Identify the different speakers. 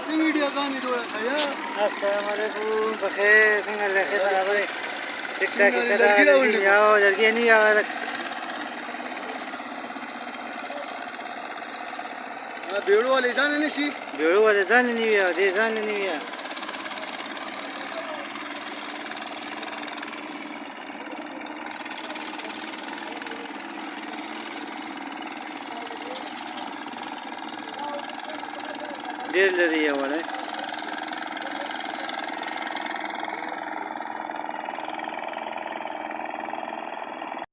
Speaker 1: څنګه ویډیوګانې جوړه خیا
Speaker 2: السلام علیکم بخیر څنګه له خیر برابرې ټیک ټاک کړه یو درګې نه یو
Speaker 1: بیړو ولې ځان نه شي
Speaker 2: بیړو ولې ځان نه وي او دې ځان نه وي ډېر لري یو ولا